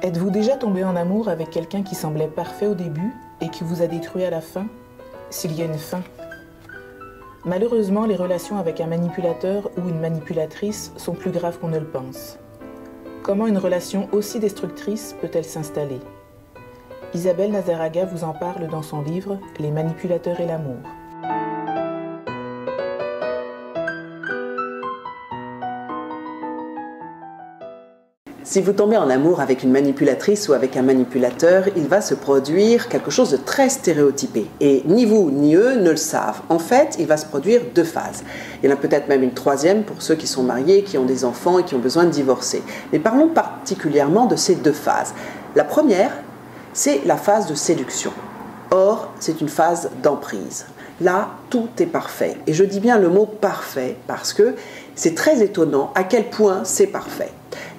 Êtes-vous déjà tombé en amour avec quelqu'un qui semblait parfait au début et qui vous a détruit à la fin, s'il y a une fin? Malheureusement, les relations avec un manipulateur ou une manipulatrice sont plus graves qu'on ne le pense. Comment une relation aussi destructrice peut-elle s'installer? Isabelle Nazaraga vous en parle dans son livre « Les manipulateurs et l'amour ». Si vous tombez en amour avec une manipulatrice ou avec un manipulateur, il va se produire quelque chose de très stéréotypé. Et ni vous ni eux ne le savent. En fait, il va se produire deux phases. Il y en a peut-être même une troisième pour ceux qui sont mariés, qui ont des enfants et qui ont besoin de divorcer. Mais parlons particulièrement de ces deux phases. La première, c'est la phase de séduction. Or, c'est une phase d'emprise. Là, tout est parfait. Et je dis bien le mot parfait parce que c'est très étonnant à quel point c'est parfait.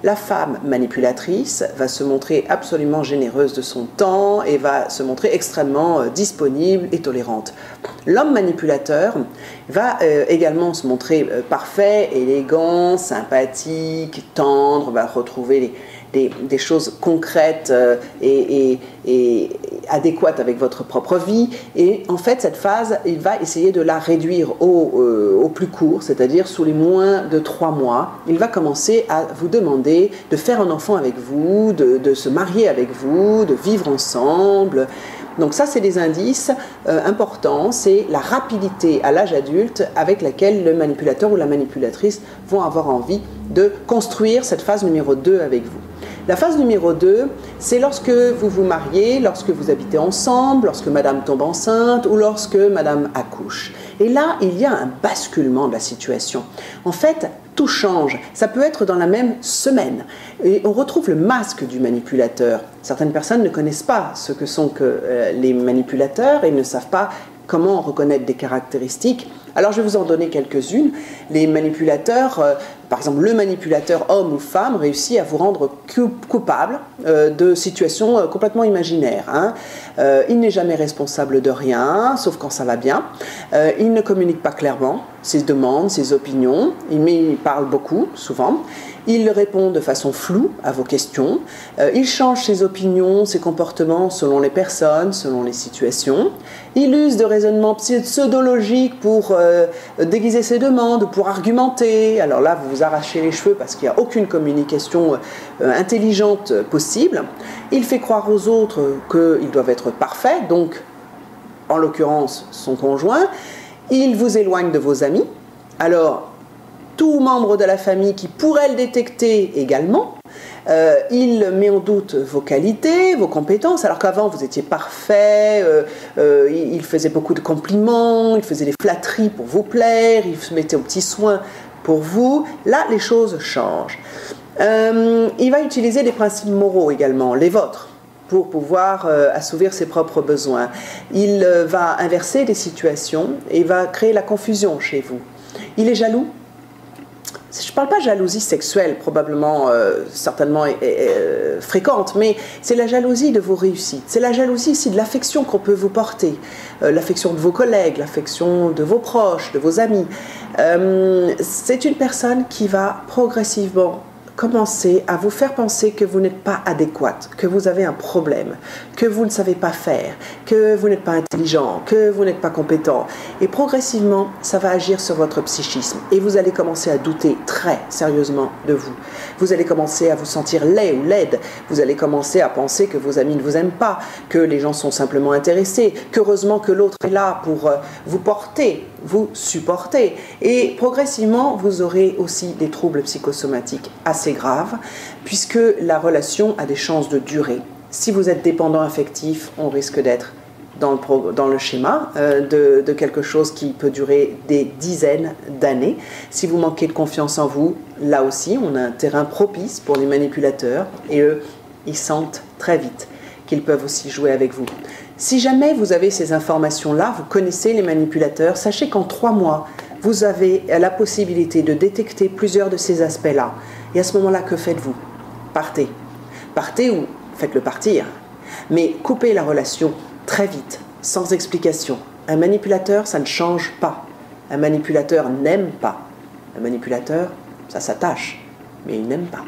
La femme manipulatrice va se montrer absolument généreuse de son temps et va se montrer extrêmement disponible et tolérante. L'homme manipulateur va également se montrer parfait, élégant, sympathique, tendre, va retrouver des choses concrètes et adéquates avec votre propre vie. Et en fait, cette phase, il va essayer de la réduire au plus court, c'est-à-dire sous les moins de 3 mois. Il va commencer à vous demander de faire un enfant avec vous, de se marier avec vous, de vivre ensemble. Donc ça, c'est des indices importants, c'est la rapidité à l'âge adulte avec laquelle le manipulateur ou la manipulatrice vont avoir envie de construire cette phase numéro 2 avec vous. La phase numéro 2, c'est lorsque vous vous mariez, lorsque vous habitez ensemble, lorsque madame tombe enceinte ou lorsque madame accouche. Et là, il y a un basculement de la situation. En fait, tout change. Ça peut être dans la même semaine. Et on retrouve le masque du manipulateur. Certaines personnes ne connaissent pas ce que sont les manipulateurs et ne savent pas comment reconnaître des caractéristiques. Alors je vais vous en donner quelques-unes. Les manipulateurs, par exemple le manipulateur homme ou femme réussit à vous rendre coupable de situations complètement imaginaires. Il n'est jamais responsable de rien, sauf quand ça va bien. Il ne communique pas clairement ses demandes, ses opinions, mais il parle beaucoup, souvent. Il répond de façon floue à vos questions. Il change ses opinions, ses comportements selon les personnes, selon les situations. Il use de raisonnements pseudologiques pour déguiser ses demandes, pour argumenter. Alors là, vous vous arrachez les cheveux parce qu'il n'y a aucune communication intelligente possible. Il fait croire aux autres qu'ils doivent être parfaits, donc en l'occurrence son conjoint. Il vous éloigne de vos amis. Alors, tout membre de la famille qui pourrait le détecter également. Il met en doute vos qualités, vos compétences, alors qu'avant vous étiez parfait, il faisait beaucoup de compliments, il faisait des flatteries pour vous plaire, il se mettait aux petits soins pour vous. Là, les choses changent. Il va utiliser des principes moraux également, les vôtres, pour pouvoir assouvir ses propres besoins. Il va inverser des situations et va créer la confusion chez vous. Il est jaloux. Je ne parle pas de jalousie sexuelle, probablement, certainement fréquente, mais c'est la jalousie de vos réussites. C'est la jalousie ici de l'affection qu'on peut vous porter, l'affection de vos collègues, l'affection de vos proches, de vos amis. C'est une personne qui va progressivement commencer à vous faire penser que vous n'êtes pas adéquate, que vous avez un problème, que vous ne savez pas faire, que vous n'êtes pas intelligent, que vous n'êtes pas compétent. Et progressivement, ça va agir sur votre psychisme. Et vous allez commencer à douter très sérieusement de vous. Vous allez commencer à vous sentir laid ou laide. Vous allez commencer à penser que vos amis ne vous aiment pas, que les gens sont simplement intéressés, qu'heureusement que l'autre est là pour vous porter, vous supporter. Et progressivement, vous aurez aussi des troubles psychosomatiques assez graves, puisque la relation a des chances de durer. Si vous êtes dépendant affectif, on risque d'être dans le schéma de quelque chose qui peut durer des dizaines d'années. Si vous manquez de confiance en vous, là aussi, on a un terrain propice pour les manipulateurs, et eux, ils sentent très vite qu'ils peuvent aussi jouer avec vous. Si jamais vous avez ces informations-là, vous connaissez les manipulateurs, sachez qu'en 3 mois, vous avez la possibilité de détecter plusieurs de ces aspects-là. Et à ce moment-là, que faites-vous? Partez. Partez ou faites-le partir. Mais coupez la relation très vite, sans explication. Un manipulateur, ça ne change pas. Un manipulateur n'aime pas. Un manipulateur, ça s'attache, mais il n'aime pas.